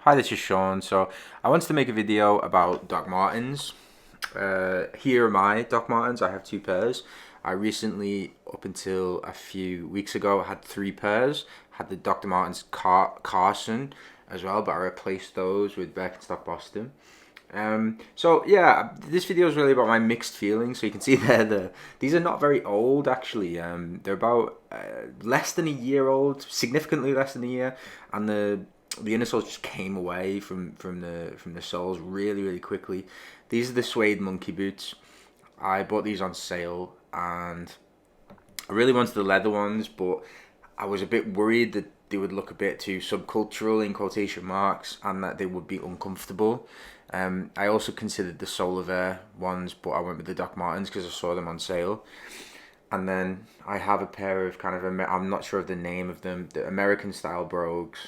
Hi, this is Sean. So I wanted to make a video about Doc Martens. Here are my Doc Martens. I have two pairs. I recently, up until a few weeks ago, had three pairs. Had the Dr. Martens Carson as well, but I replaced those with Birkenstock Boston. So yeah, this video is really about my mixed feelings. So you can see there, these are not very old actually. They're about less than a year old, significantly less than a year, and the inner soles just came away from the soles really quickly. These are the suede monkey boots. I bought these on sale, and I really wanted the leather ones, but I was a bit worried that they would look a bit too subcultural in quotation marks, and that they would be uncomfortable. I also considered the Solar ones, but I went with the Doc Martens because I saw them on sale. And then I have a pair of I'm not sure of the name of them, the American style brogues,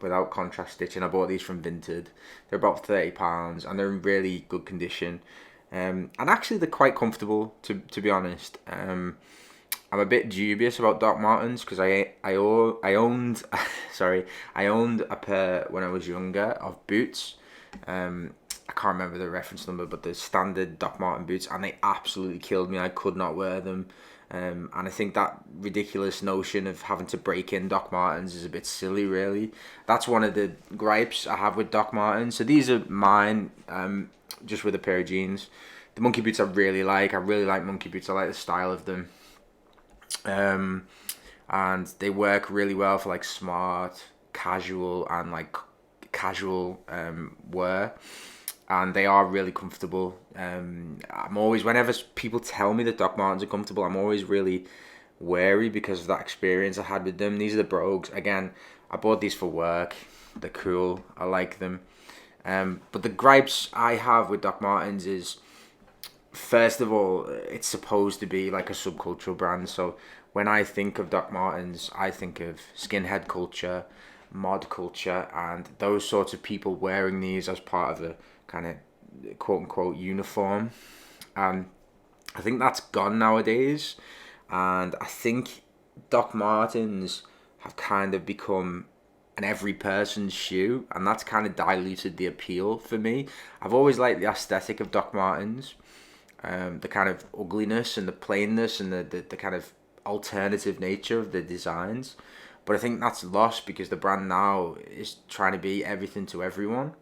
without contrast stitching. I bought these from Vinted. They're about £30 and they're in really good condition. And actually they're quite comfortable to be honest. I'm a bit dubious about Doc Martens because I owned sorry, I owned a pair when I was younger of boots. I can't remember the reference number, but the standard Doc Marten boots, and they absolutely killed me. I could not wear them. And I think that ridiculous notion of having to break in Doc Martens is a bit silly, really. That's one of the gripes I have with Doc Martens. So these are mine, just with a pair of jeans. The monkey boots I really like. I really like monkey boots. I like the style of them. And they work really well for like smart, casual, and like casual wear, and they are really comfortable. I'm always, whenever people tell me that Doc Martens are comfortable, I'm always really wary because of that experience I had with them. These are the brogues. Again, I bought these for work. They're cool. I like them. But the gripes I have with Doc Martens is, first of all, it's supposed to be like a subcultural brand. So when I think of Doc Martens, I think of skinhead culture, mod culture, and those sorts of people wearing these as part of a kind of quote unquote uniform. And I think that's gone nowadays. And I think Doc Martens have kind of become an every person's shoe, and that's kind of diluted the appeal for me. I've always liked the aesthetic of Doc Martens, the kind of ugliness and the plainness and the kind of alternative nature of the designs. But I think that's lost because the brand now is trying to be everything to everyone.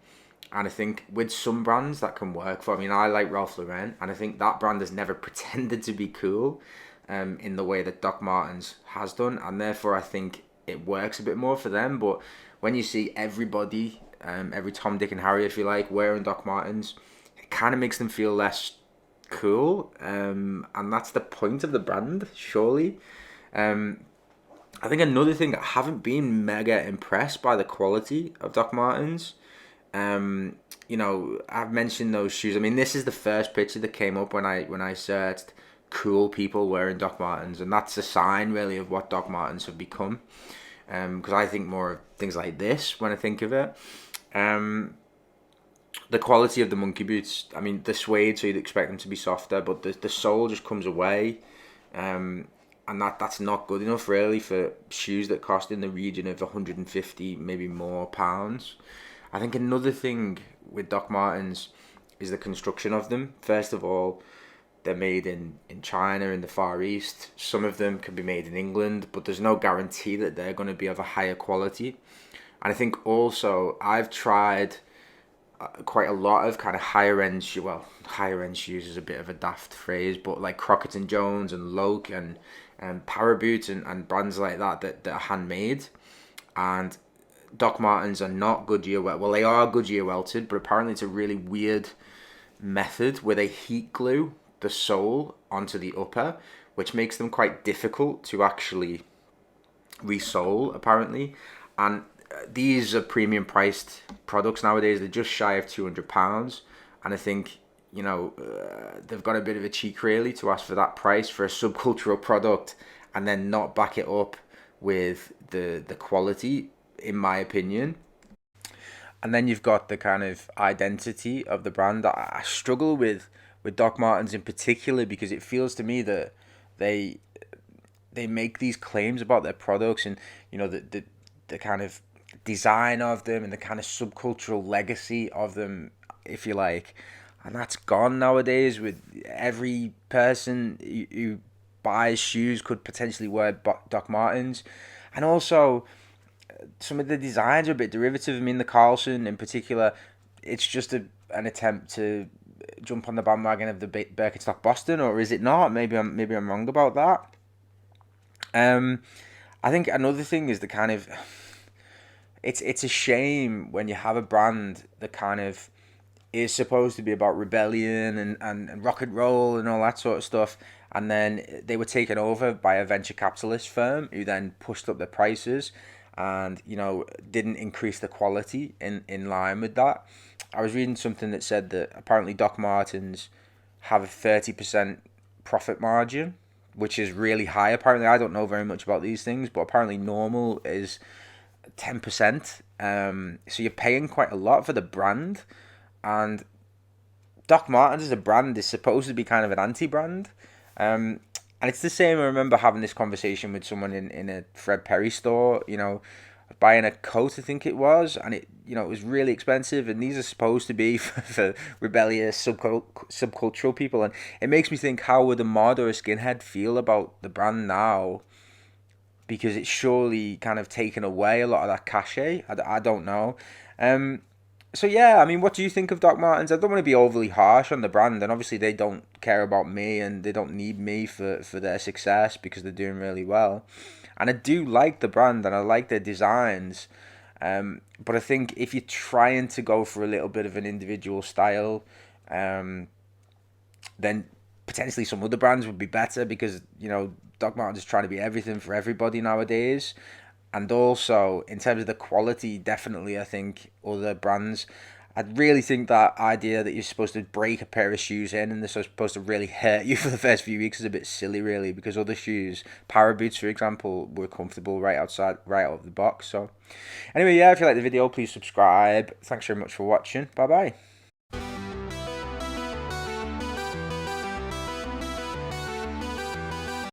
And I think with some brands that can work for, I mean, I like Ralph Lauren, and I think that brand has never pretended to be cool in the way that Doc Martens has done. And therefore, I think it works a bit more for them. But when you see everybody, every Tom, Dick, and Harry, if you like, wearing Doc Martens, it kind of makes them feel less cool. And that's the point of the brand, surely. I think another thing, I haven't been mega impressed by the quality of Doc Martens. I've mentioned those shoes. I mean, this is the first picture that came up when I searched cool people wearing Doc Martens, and that's a sign really of what Doc Martens have become. Because I think more of things like this when I think of it. The quality of the monkey boots. I mean, the suede, so you'd expect them to be softer, but the sole just comes away. And that's not good enough really for shoes that cost in the region of 150, maybe more pounds. I think another thing with Doc Martens is the construction of them. First of all, they're made in China, in the Far East. Some of them can be made in England, but there's no guarantee that they're going to be of a higher quality. And I think also I've tried quite a lot of kind of higher end shoes is a bit of a daft phrase, but like Crockett and Jones and Loke and Para Boots and brands like that are handmade. And Doc Martens are not Goodyear welted. Well, they are Goodyear welted, but apparently it's a really weird method where they heat glue the sole onto the upper, which makes them quite difficult to actually resole, apparently. And these are premium priced products nowadays. They're just shy of £200, and I think they've got a bit of a cheek really to ask for that price for a subcultural product and then not back it up with the quality, in my opinion. And then you've got the kind of identity of the brand that I struggle with Doc Martens in particular, because it feels to me that they they make these claims about their products, and the kind of design of them and the kind of subcultural legacy of them, if you like. And that's gone nowadays with every person who buys shoes could potentially wear Doc Martens. And also, some of the designs are a bit derivative. I mean, the Carlson in particular, it's just an attempt to jump on the bandwagon of the Birkenstock Boston, or is it not? Maybe I'm wrong about that. Um, I think another thing is the kind of it's a shame when you have a brand that kind of is supposed to be about rebellion and rock and roll and all that sort of stuff, and then they were taken over by a venture capitalist firm who then pushed up their prices and didn't increase the quality in line with that. I was reading something that said that apparently Doc Martens have a 30% profit margin, which is really high. Apparently, I don't know very much about these things, but apparently normal is 10%. So you're paying quite a lot for the brand, and Doc Martens as a brand is supposed to be kind of an anti-brand. And it's the same. I remember having this conversation with someone in a Fred Perry store, buying a coat, I think it was, and it was really expensive. And these are supposed to be for rebellious subcultural people. And it makes me think, how would a mod or a skinhead feel about the brand now? Because it's surely kind of taken away a lot of that cachet. I don't know. So yeah, I mean, what do you think of Doc Martens? I don't want to be overly harsh on the brand, and obviously they don't care about me, and they don't need me for their success because they're doing really well. And I do like the brand, and I like their designs. But I think if you're trying to go for a little bit of an individual style, then potentially some other brands would be better, because Doc Martens is trying to be everything for everybody nowadays. And also, in terms of the quality, definitely I think other brands, I really think that idea that you're supposed to break a pair of shoes in and they're supposed to really hurt you for the first few weeks is a bit silly, really, because other shoes, Power Boots, for example, were comfortable right out of the box. So anyway, yeah, if you like the video, please subscribe. Thanks very much for watching. Bye bye.